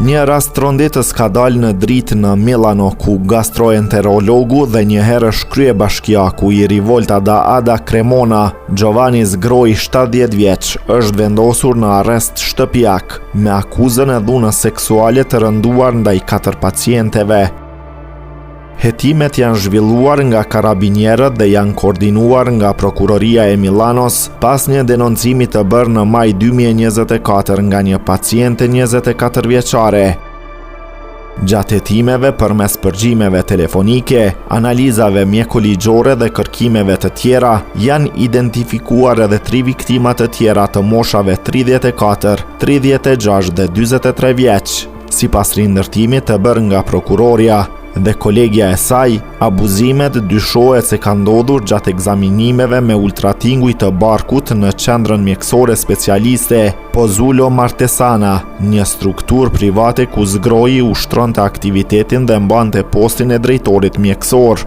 Një rast tronditës ka dalë në dritë në Milano, ku gastroenterologu dhe një herësh kryebashkiaku i Rivolta da Ada Cremona, Giovanni Zgroi, 70 vjeç, është vendosur në arrest shtëpiak me akuzën e dhunës seksuale të rënduar ndaj 4 pacienteve. Hetimet janë zhvilluar nga karabinierët dhe janë koordinuar nga Prokuroria e Milanos pas një denoncimi të bërë në maj 2024 nga një paciente 24 vjeçare. Gjatë hetimeve përmes përgjimeve telefonike, analizave mjekoligjore dhe kërkimeve të tjera, janë identifikuar edhe 3 viktima të tjera të moshave 34, 36 dhe 43 vjeç. Sipas rindërtimit të bërë nga prokuroria dhe kolegja e saj, abuzimet dyshohet se ka ndodhur gjatë egzaminimeve me ultratinguj të barkut në qendrën mjekësore specialiste Pozzulo Martesana, një strukturë private ku Zgroi ushtronte aktivitetin dhe mbante postin e drejtorit mjekësor.